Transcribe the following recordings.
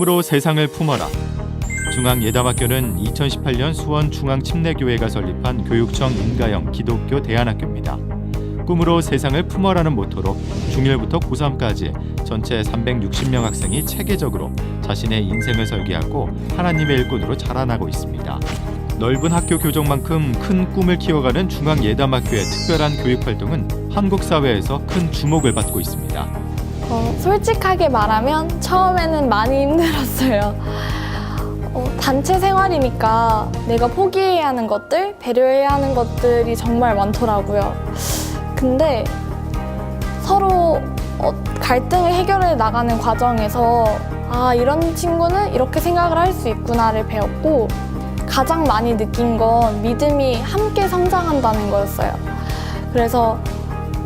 꿈으로 세상을 품어라. 중앙예담학교는 2018년 수원 중앙침례교회가 설립한 교육청 인가형 기독교 대안학교입니다. 꿈으로 세상을 품어라는 모토로 중1부터 고3까지 전체 360명 학생이 체계적으로 자신의 인생을 설계하고 하나님의 일꾼으로 자라나고 있습니다. 넓은 학교 교정만큼 큰 꿈을 키워가는 중앙예담학교의 특별한 교육활동은 한국 사회에서 큰 주목을 받고 있습니다. 솔직하게 말하면 처음에는 많이 힘들었어요. 단체 생활이니까 내가 포기해야 하는 것들, 배려해야 하는 것들이 정말 많더라고요. 근데 서로 갈등을 해결해 나가는 과정에서 이런 친구는 이렇게 생각을 할 수 있구나를 배웠고, 가장 많이 느낀 건 믿음이 함께 성장한다는 거였어요. 그래서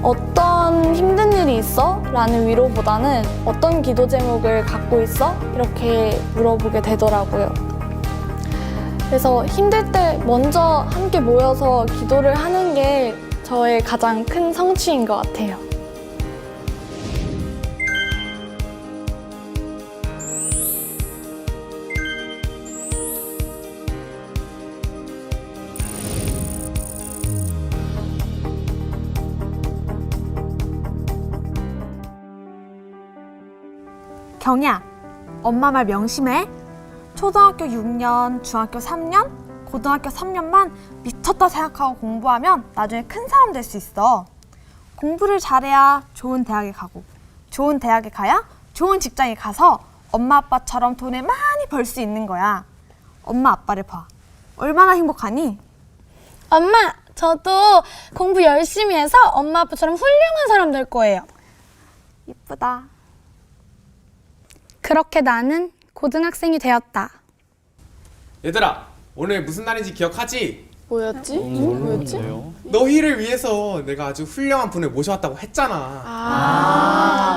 어떤 힘든 일이 있어? 라는 위로보다는 어떤 기도 제목을 갖고 있어? 이렇게 물어보게 되더라고요. 그래서 힘들 때 먼저 함께 모여서 기도를 하는 게 저의 가장 큰 성취인 것 같아요. 경이야, 엄마 말 명심해. 초등학교 6년, 중학교 3년, 고등학교 3년만 미쳤다 생각하고 공부하면 나중에 큰 사람 될 수 있어. 공부를 잘해야 좋은 대학에 가고, 좋은 대학에 가야 좋은 직장에 가서 엄마 아빠처럼 돈을 많이 벌 수 있는 거야. 엄마 아빠를 봐. 얼마나 행복하니? 엄마, 저도 공부 열심히 해서 엄마 아빠처럼 훌륭한 사람 될 거예요. 이쁘다. 그렇게 나는 고등학생이 되었다. 얘들아, 오늘 무슨 날인지 기억하지? 뭐였지? 너희를 위해서 내가 아주 훌륭한 분을 모셔왔다고 했잖아.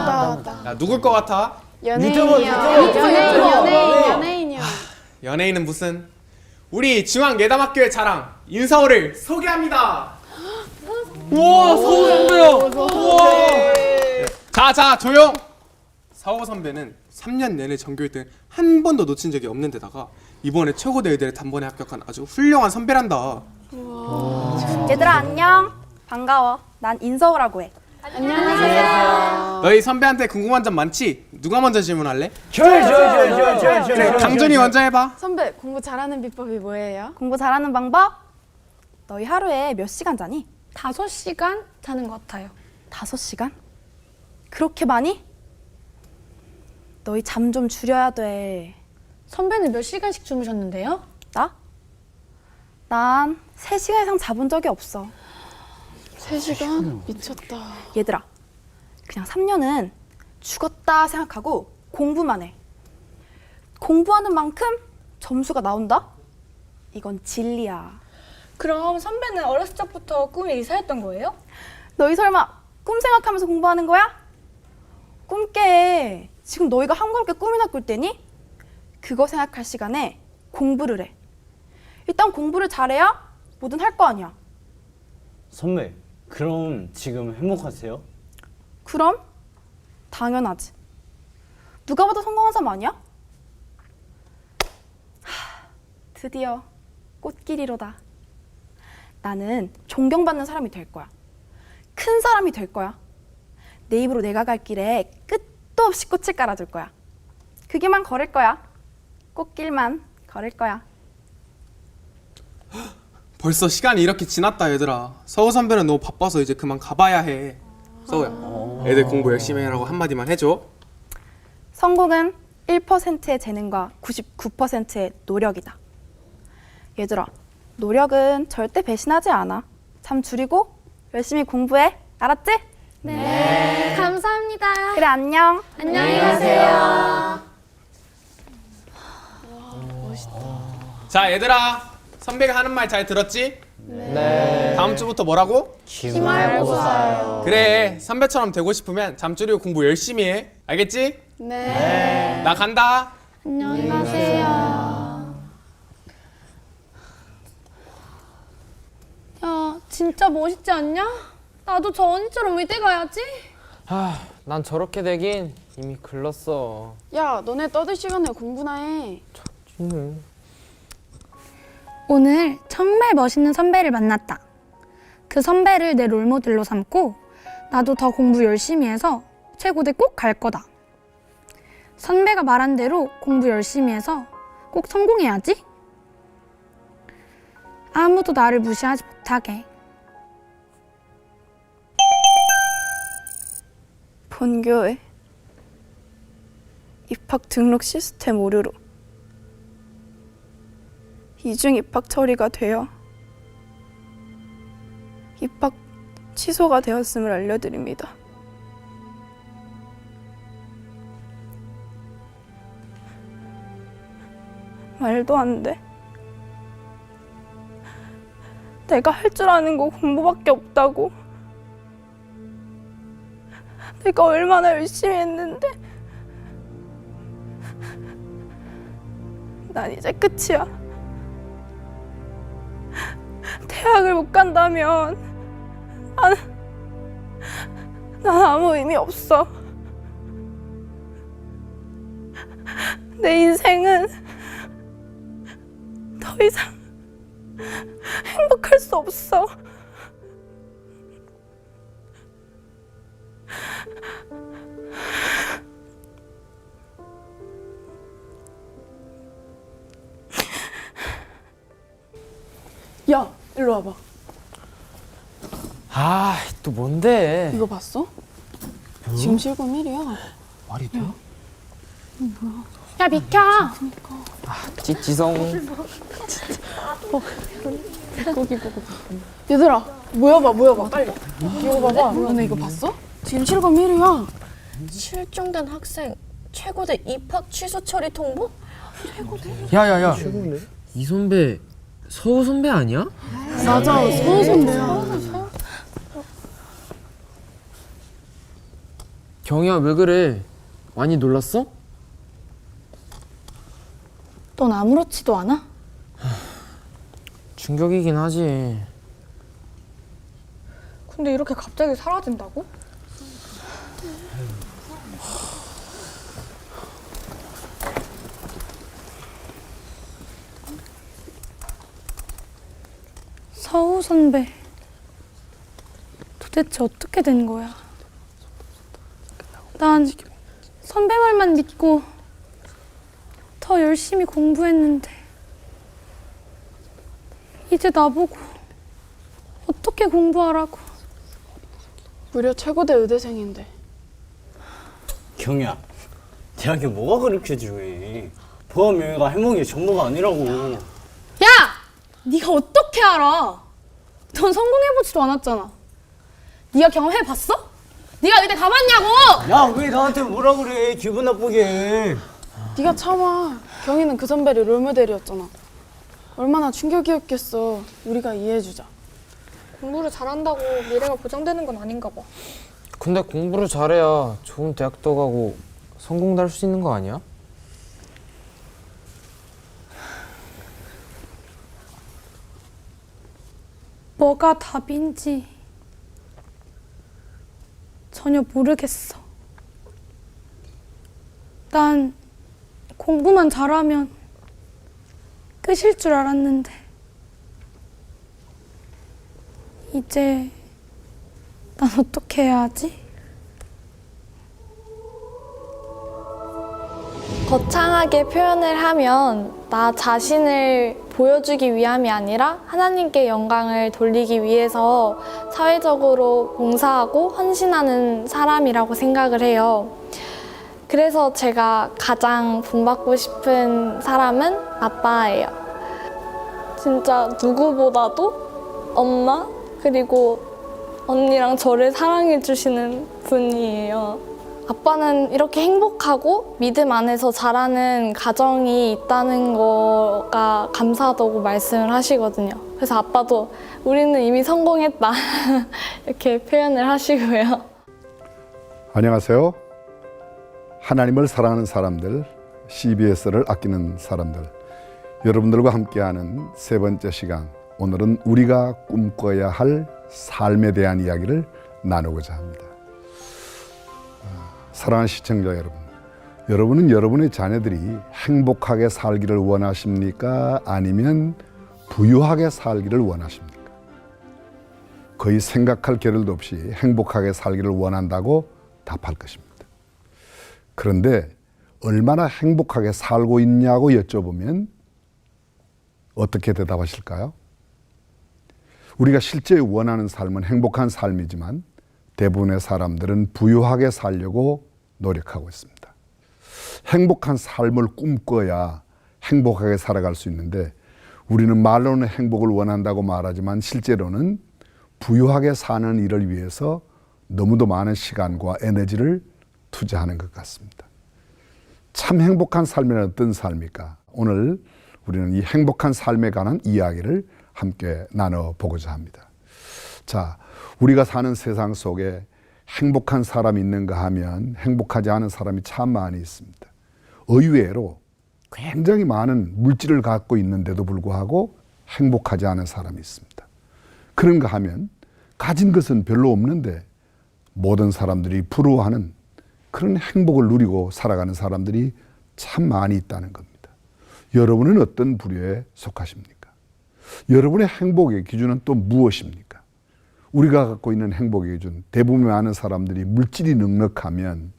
맞다. 야, 누굴 것 같아? 연예인이요. 연예인은 무슨? 우리 중앙예담학교의 자랑 인서울을 소개합니다. 우와, 서우 선배야. 우와. 자, 조용. 서우 선배는 3년 내내 전교 1등 한 번도 놓친 적이 없는 데다가 이번에 최고대 의대를 단번에 합격한 아주 훌륭한 선배란다. 얘들아 안녕. 반가워. 난 인서우라고 해. 너희 선배한테 궁금한 점 많지? 누가 먼저 질문할래? 저요. 강준이 먼저 해봐. 선배, 공부 잘하는 비법이 뭐예요? 공부 잘하는 방법? 너희 하루에 몇 시간 자니? 5시간 자는 것 같아요. 5시간? 그렇게 많이? 너희 잠 좀 줄여야 돼. 선배는 몇 시간씩 주무셨는데요? 나? 난 3시간 이상 자본 적이 없어. 3시간? 미쳤다. 얘들아, 그냥 3년은 죽었다 생각하고 공부만 해. 공부하는 만큼 점수가 나온다? 이건 진리야. 그럼 선배는 어렸을 적부터 꿈이 의사였던 거예요? 너희 설마 꿈 생각하면서 공부하는 거야? 꿈 깨. 지금 너희가 한가롭게 꿈이나 꿀 때니? 그거 생각할 시간에 공부를 해. 일단 공부를 잘해야 뭐든 할 거 아니야. 선배, 그럼 지금 행복하세요? 그럼? 당연하지. 누가 봐도 성공한 사람 아니야? 드디어 꽃길이로다. 나는 존경받는 사람이 될 거야. 큰 사람이 될 거야. 내 입으로 내가 갈 길에 끝도 없이 꽃을 깔아줄 거야. 그 길만 걸을 거야. 꽃길만 걸을 거야. 벌써 시간이 이렇게 지났다 얘들아. 서우 선배는 너무 바빠서 이제 그만 가봐야 해. 서우야, 애들 공부 열심히 해라고 한마디만 해줘. 성공은 1%의 재능과 99%의 노력이다. 얘들아, 노력은 절대 배신하지 않아. 잠 줄이고 열심히 공부해. 알았지? 네. 감사합니다. 그래, 안녕. 안녕히 가세요. 자 얘들아, 선배가 하는 말 잘 들었지? 네. 다음 주부터 뭐라고? 기말고사요. 그래, 선배처럼 되고 싶으면 잠 줄이고 공부 열심히 해. 알겠지? 네. 나 간다. 안녕히 가세요. 야, 진짜 멋있지 않냐? 나도 저 언니처럼 의대 가야지. 난 저렇게 되긴 이미 글렀어. 야, 너네 떠들 시간에 공부나 해. 오늘 정말 멋있는 선배를 만났다. 그 선배를 내 롤모델로 삼고 나도 더 공부 열심히 해서 최고대 꼭 갈 거다. 선배가 말한 대로 공부 열심히 해서 꼭 성공해야지. 아무도 나를 무시하지 못하게. 본교에 입학 등록 시스템 오류로 이중 입학 처리가 되어 입학 취소가 되었음을 알려드립니다. 말도 안 돼. 내가 할 줄 아는 거 공부밖에 없다고. 내가 얼마나 열심히 했는데. 난 이제 끝이야. 대학을 못 간다면 난 아무 의미 없어. 내 인생은 더 이상 행복할 수 없어. 야, 일로 와봐. 아, 또 뭔데? 이거 봤어? 지금 실검 1이야. 말이 돼? 야, 비켜! 지성. 얘들아, 모여봐, 빨리. 이거 봐봐. 너네 이거 봤어? 지금 실검 1이야. 실종된 학생 최고대 입학 취소 처리 통보? 야야야. 이 선배 서우 선배 아니야? 맞아, 서우 선배야. 경희야 왜 그래? 많이 놀랐어? 넌 아무렇지도 않아? 충격이긴 하지. 근데 이렇게 갑자기 사라진다고? 서우 선배, 도대체 어떻게 된 거야? 난 선배 말만 믿고 더 열심히 공부했는데 이제 나보고 어떻게 공부하라고. 무려 최고대 의대생인데. 경이야, 대학에 뭐가 그렇게 중요해? 보험 명예가 해몽이 전부가 아니라고. 야! 네가 어떻게 알아? 넌 성공해보지도 않았잖아. 네가 경험해봤어? 네가 의대 가봤냐고! 야, 왜 나한테 뭐라 그래? 기분 나쁘게. 네가 참아. 경희는 그 선배를 롤모델이었잖아. 얼마나 충격이었겠어. 우리가 이해해주자. 공부를 잘한다고 미래가 보장되는 건 아닌가 봐. 근데 공부를 잘해야 좋은 대학도 가고 성공도 할 수 있는 거 아니야? 뭐가 답인지 전혀 모르겠어. 난 공부만 잘하면 끝일 줄 알았는데 이제 난 어떻게 해야 하지? 거창하게 표현을 하면 나 자신을 보여주기 위함이 아니라 하나님께 영광을 돌리기 위해서 사회적으로 봉사하고 헌신하는 사람이라고 생각을 해요. 그래서 제가 가장 본받고 싶은 사람은 아빠예요. 진짜 누구보다도 엄마 그리고 언니랑 저를 사랑해 주시는 분이에요. 아빠는 이렇게 행복하고 믿음 안에서 자라는 가정이 있다는 거가 감사하다고 말씀을 하시거든요. 그래서 아빠도 우리는 이미 성공했다 이렇게 표현을 하시고요. 안녕하세요. 하나님을 사랑하는 사람들, CBS를 아끼는 사람들, 여러분들과 함께하는 세 번째 시간, 오늘은 우리가 꿈꿔야 할 삶에 대한 이야기를 나누고자 합니다. 사랑하는 시청자 여러분, 여러분은 여러분의 자녀들이 행복하게 살기를 원하십니까? 아니면 부유하게 살기를 원하십니까? 거의 생각할 겨를도 없이 행복하게 살기를 원한다고 답할 것입니다. 그런데 얼마나 행복하게 살고 있냐고 여쭤보면 어떻게 대답하실까요? 우리가 실제 원하는 삶은 행복한 삶이지만 대부분의 사람들은 부유하게 살려고 노력하고 있습니다. 행복한 삶을 꿈꿔야 행복하게 살아갈 수 있는데 우리는 말로는 행복을 원한다고 말하지만 실제로는 부유하게 사는 일을 위해서 너무도 많은 시간과 에너지를 투자하는 것 같습니다. 참 행복한 삶이란 어떤 삶일까? 오늘 우리는 이 행복한 삶에 관한 이야기를 함께 나눠보고자 합니다. 자, 우리가 사는 세상 속에 행복한 사람이 있는가 하면 행복하지 않은 사람이 참 많이 있습니다. 의외로 굉장히 많은 물질을 갖고 있는데도 불구하고 행복하지 않은 사람이 있습니다. 그런가 하면 가진 것은 별로 없는데 모든 사람들이 부러워하는 그런 행복을 누리고 살아가는 사람들이 참 많이 있다는 겁니다. 여러분은 어떤 부류에 속하십니까? 여러분의 행복의 기준은 또 무엇입니까? 우리가 갖고 있는 행복의 기준, 대부분 많은 사람들이 물질이 넉넉하면,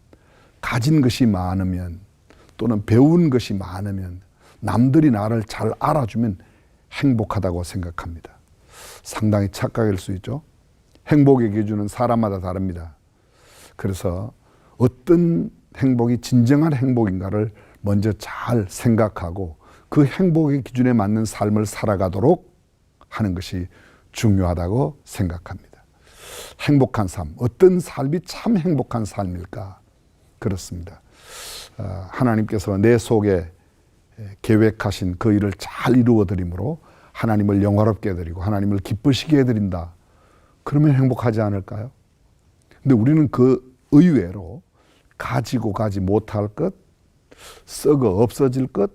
가진 것이 많으면, 또는 배운 것이 많으면, 남들이 나를 잘 알아주면 행복하다고 생각합니다. 상당히 착각일 수 있죠. 행복의 기준은 사람마다 다릅니다. 그래서 어떤 행복이 진정한 행복인가를 먼저 잘 생각하고 그 행복의 기준에 맞는 삶을 살아가도록 하는 것이 중요하다고 생각합니다. 행복한 삶, 어떤 삶이 참 행복한 삶일까? 그렇습니다. 하나님께서 내 속에 계획하신 그 일을 잘 이루어 드림으로 하나님을 영화롭게 해드리고 하나님을 기쁘시게 해드린다. 그러면 행복하지 않을까요? 근데 우리는 그 의외로 가지고 가지 못할 것, 썩어 없어질 것,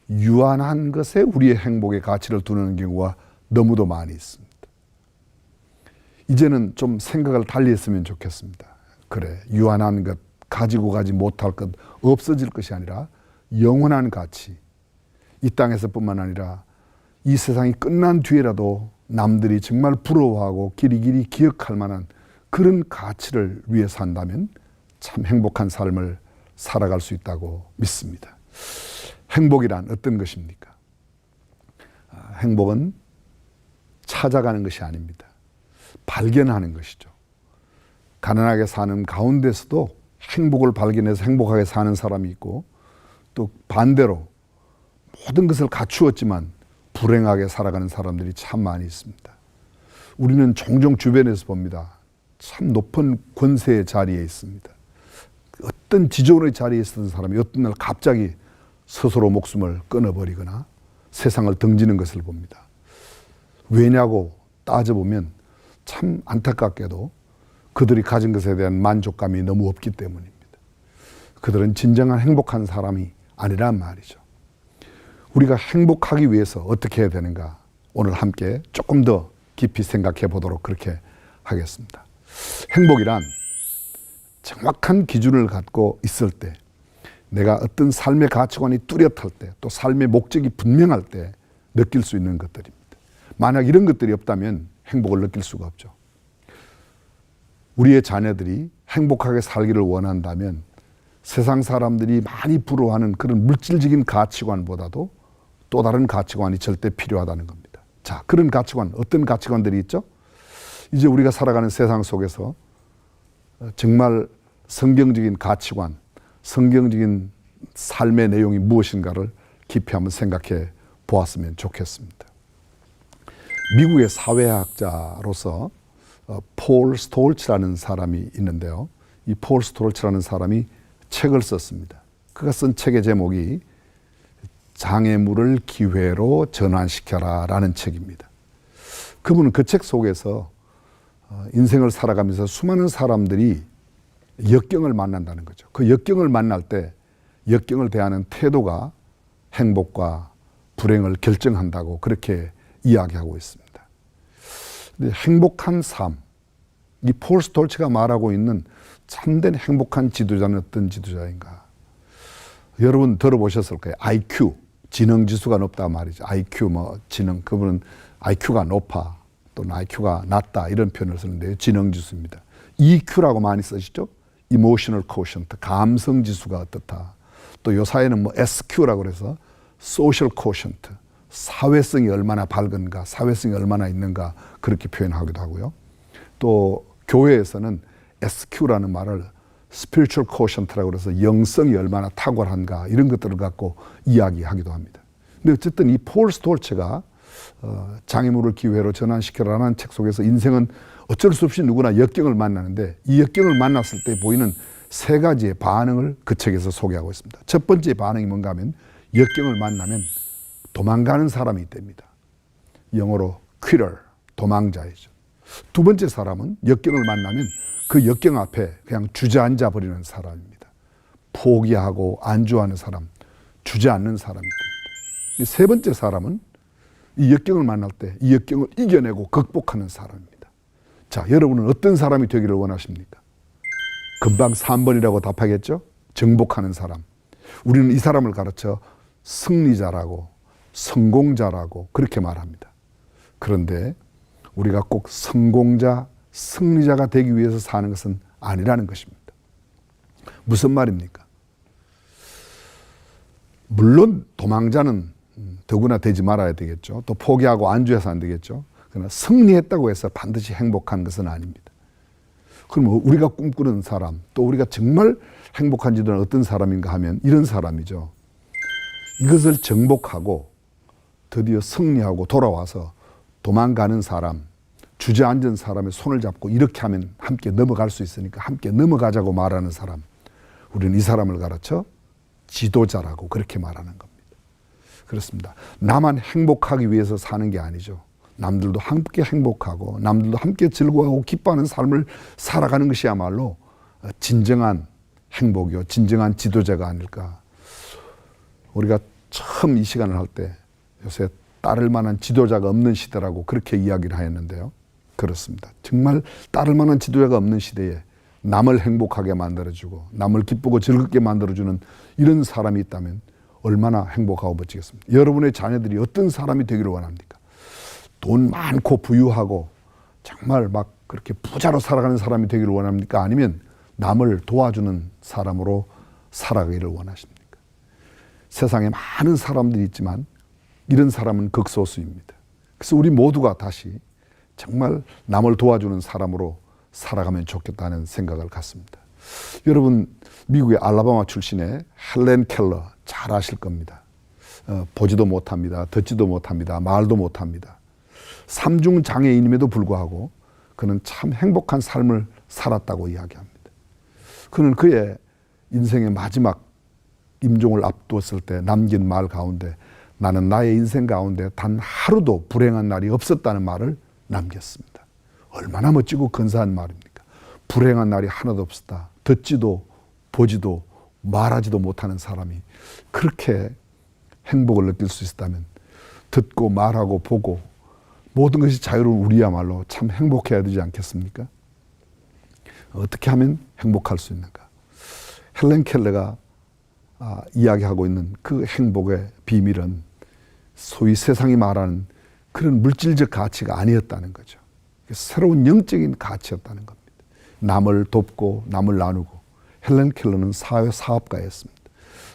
유한한 것에 우리의 행복의 가치를 두는 경우가 너무도 많이 있습니다. 이제는 좀 생각을 달리 했으면 좋겠습니다. 그래, 유한한 것, 가지고 가지 못할 것, 없어질 것이 아니라 영원한 가치, 이 땅에서뿐만 아니라 이 세상이 끝난 뒤에라도 남들이 정말 부러워하고 길이길이 기억할 만한 그런 가치를 위해 산다면 참 행복한 삶을 살아갈 수 있다고 믿습니다. 행복이란 어떤 것입니까? 행복은 찾아가는 것이 아닙니다. 발견하는 것이죠. 가난하게 사는 가운데서도 행복을 발견해서 행복하게 사는 사람이 있고, 또 반대로 모든 것을 갖추었지만 불행하게 살아가는 사람들이 참 많이 있습니다. 우리는 종종 주변에서 봅니다. 참 높은 권세의 자리에 있습니다. 어떤 지존의 자리에 있었던 사람이 어떤 날 갑자기 스스로 목숨을 끊어버리거나 세상을 등지는 것을 봅니다. 왜냐고 따져보면 참 안타깝게도 그들이 가진 것에 대한 만족감이 너무 없기 때문입니다. 그들은 진정한 행복한 사람이 아니란 말이죠. 우리가 행복하기 위해서 어떻게 해야 되는가? 오늘 함께 조금 더 깊이 생각해 보도록 그렇게 하겠습니다. 행복이란 정확한 기준을 갖고 있을 때, 내가 어떤 삶의 가치관이 뚜렷할 때, 또 삶의 목적이 분명할 때 느낄 수 있는 것들입니다. 만약 이런 것들이 없다면 행복을 느낄 수가 없죠. 우리의 자녀들이 행복하게 살기를 원한다면 세상 사람들이 많이 부러워하는 그런 물질적인 가치관보다도 또 다른 가치관이 절대 필요하다는 겁니다. 자, 그런 가치관, 어떤 가치관들이 있죠? 이제 우리가 살아가는 세상 속에서 정말 성경적인 가치관, 성경적인 삶의 내용이 무엇인가를 깊이 한번 생각해 보았으면 좋겠습니다. 미국의 사회학자로서 폴 스톨츠라는 사람이 있는데요. 이 폴 스톨츠라는 사람이 책을 썼습니다. 그가 쓴 책의 제목이 장애물을 기회로 전환시켜라 라는 책입니다. 그분은 그 책 속에서 인생을 살아가면서 수많은 사람들이 역경을 만난다는 거죠. 그 역경을 만날 때 역경을 대하는 태도가 행복과 불행을 결정한다고 그렇게 이야기하고 있습니다. 근데 행복한 삶, 이 폴 스톨츠가 말하고 있는 참된 행복한 지도자는 어떤 지도자인가? 여러분 들어보셨을 거예요. IQ, 지능 지수가 높다 말이죠. IQ 뭐 지능, 그분은 IQ가 높아 또는 IQ가 낮다 이런 표현을 쓰는데요. 지능 지수입니다. EQ라고 많이 쓰시죠? Emotional Quotient, 감성 지수가 어떻다. 또 요사이는 뭐 SQ라고 그래서 Social Quotient, 사회성이 얼마나 밝은가, 사회성이 얼마나 있는가 그렇게 표현하기도 하고요. 또 교회에서는 SQ라는 말을 Spiritual Quotient라고 그래서 영성이 얼마나 탁월한가 이런 것들을 갖고 이야기하기도 합니다. 근데 어쨌든 이 폴 스톨츠가 장애물을 기회로 전환시켜라는 책 속에서 인생은 어쩔 수 없이 누구나 역경을 만나는데 이 역경을 만났을 때 보이는 세 가지의 반응을 그 책에서 소개하고 있습니다. 첫 번째 반응이 뭔가 하면 역경을 만나면 도망가는 사람이 됩니다. 영어로 quitter, 도망자이죠. 두 번째 사람은 역경을 만나면 그 역경 앞에 그냥 주저앉아 버리는 사람입니다. 포기하고 안주하는 사람, 주저앉는 사람이 됩니다. 세 번째 사람은 이 역경을 만날 때 이 역경을 이겨내고 극복하는 사람입니다. 자, 여러분은 어떤 사람이 되기를 원하십니까? 금방 3번이라고 답하겠죠? 정복하는 사람. 우리는 이 사람을 가르쳐 승리자라고, 성공자라고 그렇게 말합니다. 그런데 우리가 꼭 성공자, 승리자가 되기 위해서 사는 것은 아니라는 것입니다. 무슨 말입니까? 물론 도망자는 더구나 되지 말아야 되겠죠. 또 포기하고 안주해서 안 되겠죠. 그러나 승리했다고 해서 반드시 행복한 것은 아닙니다. 그럼 우리가 꿈꾸는 사람, 또 우리가 정말 행복한 지도는 어떤 사람인가 하면 이런 사람이죠. 이것을 정복하고 드디어 승리하고 돌아와서 도망가는 사람, 주저앉은 사람의 손을 잡고 이렇게 하면 함께 넘어갈 수 있으니까 함께 넘어가자고 말하는 사람. 우리는 이 사람을 가르쳐 지도자라고 그렇게 말하는 겁니다. 그렇습니다. 나만 행복하기 위해서 사는 게 아니죠. 남들도 함께 행복하고 남들도 함께 즐거워하고 기뻐하는 삶을 살아가는 것이야말로 진정한 행복이요, 진정한 지도자가 아닐까. 우리가 처음 이 시간을 할 때 요새 따를 만한 지도자가 없는 시대라고 그렇게 이야기를 하였는데요. 그렇습니다. 정말 따를 만한 지도자가 없는 시대에 남을 행복하게 만들어주고 남을 기쁘고 즐겁게 만들어주는 이런 사람이 있다면 얼마나 행복하고 멋지겠습니까? 여러분의 자녀들이 어떤 사람이 되기를 원합니까? 돈 많고 부유하고 정말 막 그렇게 부자로 살아가는 사람이 되기를 원합니까? 아니면 남을 도와주는 사람으로 살아가기를 원하십니까? 세상에 많은 사람들이 있지만 이런 사람은 극소수입니다. 그래서 우리 모두가 다시 정말 남을 도와주는 사람으로 살아가면 좋겠다는 생각을 갖습니다. 여러분, 미국의 알라바마 출신의 헬렌 켈러 잘 아실 겁니다. 보지도 못합니다. 듣지도 못합니다. 말도 못합니다. 삼중 장애인임에도 불구하고 그는 참 행복한 삶을 살았다고 이야기합니다. 그는 그의 인생의 마지막 임종을 앞두었을 때 남긴 말 가운데 나는 나의 인생 가운데 단 하루도 불행한 날이 없었다는 말을 남겼습니다. 얼마나 멋지고 근사한 말입니까? 불행한 날이 하나도 없었다. 듣지도 보지도 말하지도 못하는 사람이 그렇게 행복을 느낄 수 있다면 듣고 말하고 보고 모든 것이 자유로운 우리야말로 참 행복해야 되지 않겠습니까? 어떻게 하면 행복할 수 있는가? 헬렌 켈러가 이야기하고 있는 그 행복의 비밀은 소위 세상이 말하는 그런 물질적 가치가 아니었다는 거죠. 새로운 영적인 가치였다는 겁니다. 남을 돕고 남을 나누고. 헬렌 켈러는 사회 사업가였습니다.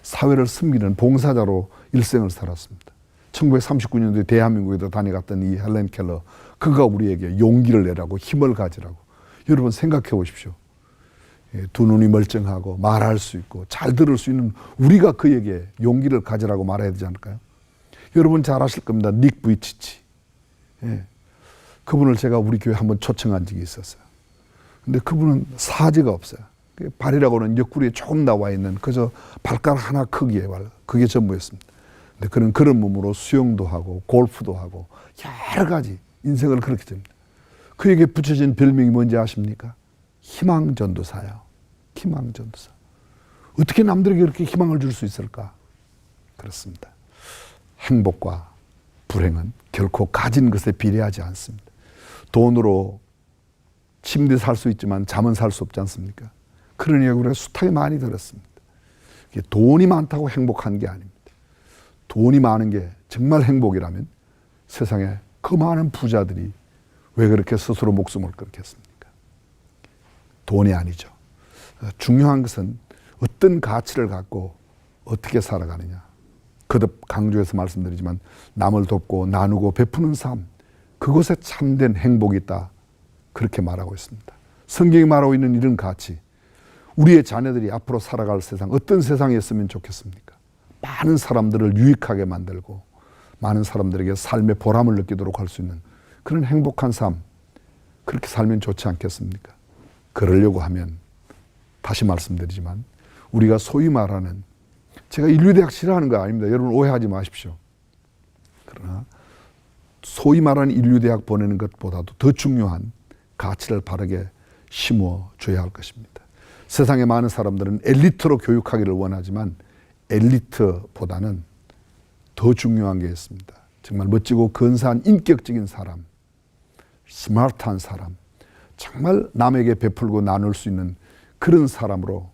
사회를 섬기는 봉사자로 일생을 살았습니다. 1939년도에 대한민국에도 다녀갔던 이 헬렌 켈러, 그가 우리에게 용기를 내라고 힘을 가지라고. 여러분 생각해 보십시오. 두 눈이 멀쩡하고 말할 수 있고 잘 들을 수 있는 우리가 그에게 용기를 가지라고 말해야 되지 않을까요? 여러분 잘 아실 겁니다. 닉 부이치치. 그분을 제가 우리 교회 한번 초청한 적이 있었어요. 근데 그분은 사지가 없어요. 발이라고는 옆구리에 조금 나와 있는 그저 발가락 하나 크기의 발, 그게 전부였습니다. 근데 그는 그런 몸으로 수영도 하고 골프도 하고 여러 가지 인생을 그렇게 됩니다. 그에게 붙여진 별명이 뭔지 아십니까? 희망전도사예요. 희망전도사. 어떻게 남들에게 그렇게 희망을 줄 수 있을까? 그렇습니다. 행복과 불행은 결코 가진 것에 비례하지 않습니다. 돈으로 침대 살 수 있지만 잠은 살 수 없지 않습니까? 그러니 우리가 수탁이 많이 들었습니다. 돈이 많다고 행복한 게 아닙니다. 돈이 많은 게 정말 행복이라면 세상에 그 많은 부자들이 왜 그렇게 스스로 목숨을 끊겠습니까? 돈이 아니죠. 중요한 것은 어떤 가치를 갖고 어떻게 살아가느냐. 거듭 강조해서 말씀드리지만 남을 돕고 나누고 베푸는 삶, 그것에 참된 행복이 있다. 그렇게 말하고 있습니다. 성경이 말하고 있는 이런 가치, 우리의 자녀들이 앞으로 살아갈 세상, 어떤 세상이었으면 좋겠습니까? 많은 사람들을 유익하게 만들고 많은 사람들에게 삶의 보람을 느끼도록 할 수 있는 그런 행복한 삶, 그렇게 살면 좋지 않겠습니까? 그러려고 하면 다시 말씀드리지만 우리가 소위 말하는, 제가 인류대학 싫어하는 거 아닙니다. 여러분 오해하지 마십시오. 그러나 소위 말하는 인류대학 보내는 것보다도 더 중요한 가치를 바르게 심어줘야 할 것입니다. 세상의 많은 사람들은 엘리트로 교육하기를 원하지만 엘리트보다는 더 중요한 게 있습니다. 정말 멋지고 근사한 인격적인 사람, 스마트한 사람, 정말 남에게 베풀고 나눌 수 있는 그런 사람으로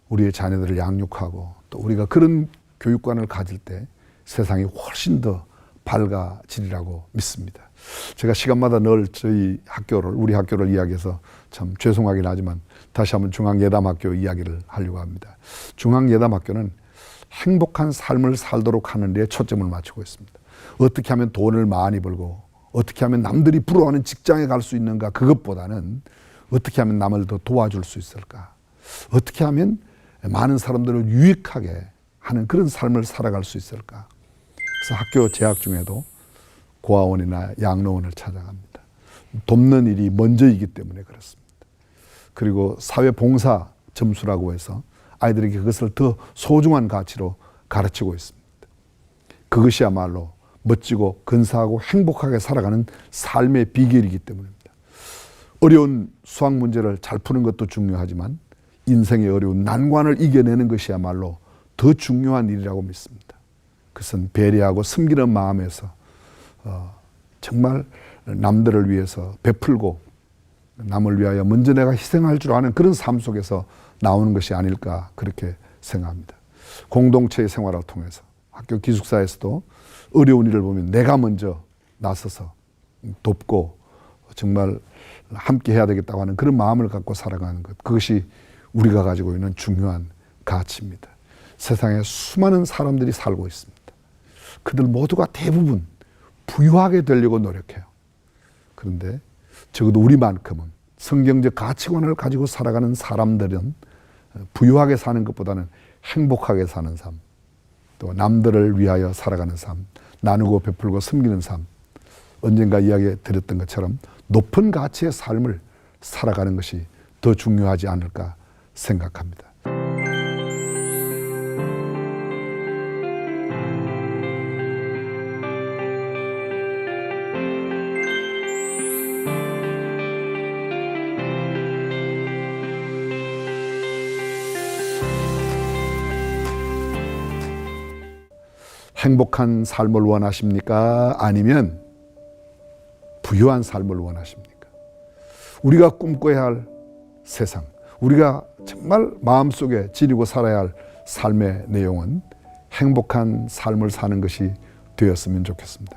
우리의 자녀들을 양육하고 또 우리가 그런 교육관을 가질 때 세상이 훨씬 더 밝아지리라고 믿습니다. 제가 시간마다 늘 저희 학교를, 우리 학교를 이야기해서 참 죄송하긴 하지만 다시 한번 중앙예담학교 이야기를 하려고 합니다. 중앙예담학교는 행복한 삶을 살도록 하는 데 초점을 맞추고 있습니다. 어떻게 하면 돈을 많이 벌고 어떻게 하면 남들이 부러워하는 직장에 갈 수 있는가, 그것보다는 어떻게 하면 남을 더 도와줄 수 있을까, 어떻게 하면 많은 사람들을 유익하게 하는 그런 삶을 살아갈 수 있을까. 그래서 학교 재학 중에도 고아원이나 양로원을 찾아갑니다. 돕는 일이 먼저이기 때문에 그렇습니다. 그리고 사회봉사 점수라고 해서 아이들에게 그것을 더 소중한 가치로 가르치고 있습니다. 그것이야말로 멋지고 근사하고 행복하게 살아가는 삶의 비결이기 때문입니다. 어려운 수학 문제를 잘 푸는 것도 중요하지만 인생의 어려운 난관을 이겨내는 것이야말로 더 중요한 일이라고 믿습니다. 그것은 배려하고 섬기는 마음에서 정말 남들을 위해서 베풀고 남을 위하여 먼저 내가 희생할 줄 아는 그런 삶 속에서 나오는 것이 아닐까, 그렇게 생각합니다. 공동체의 생활을 통해서 학교 기숙사에서도 어려운 일을 보면 내가 먼저 나서서 돕고 정말 함께 해야 되겠다고 하는 그런 마음을 갖고 살아가는 것, 그것이 우리가 가지고 있는 중요한 가치입니다. 세상에 수많은 사람들이 살고 있습니다. 그들 모두가 대부분 부유하게 되려고 노력해요. 그런데 적어도 우리만큼은 성경적 가치관을 가지고 살아가는 사람들은 부유하게 사는 것보다는 행복하게 사는 삶, 또 남들을 위하여 살아가는 삶, 나누고 베풀고 섬기는 삶, 언젠가 이야기 드렸던 것처럼 높은 가치의 삶을 살아가는 것이 더 중요하지 않을까 생각합니다. 행복한 삶을 원하십니까? 아니면 부유한 삶을 원하십니까? 우리가 꿈꿔야 할 세상, 우리가 정말 마음속에 지니고 살아야 할 삶의 내용은 행복한 삶을 사는 것이 되었으면 좋겠습니다.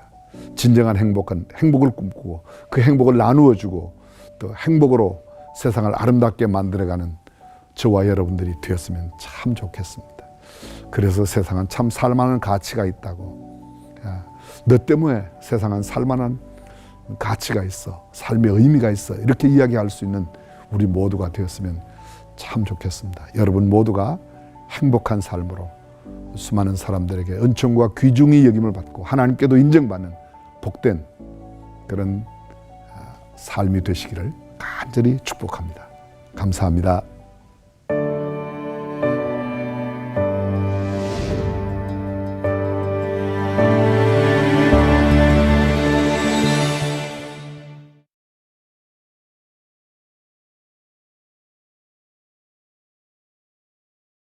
진정한 행복을 꿈꾸고 그 행복을 나누어 주고 또 행복으로 세상을 아름답게 만들어가는 저와 여러분들이 되었으면 참 좋겠습니다. 그래서 세상은 참 살만한 가치가 있다고, 너 때문에 세상은 살만한 가치가 있어, 삶의 의미가 있어, 이렇게 이야기할 수 있는 우리 모두가 되었으면 참 좋겠습니다. 여러분 모두가 행복한 삶으로 수많은 사람들에게 은총과 귀중히 여김을 받고 하나님께도 인정받는 복된 그런 삶이 되시기를 간절히 축복합니다. 감사합니다.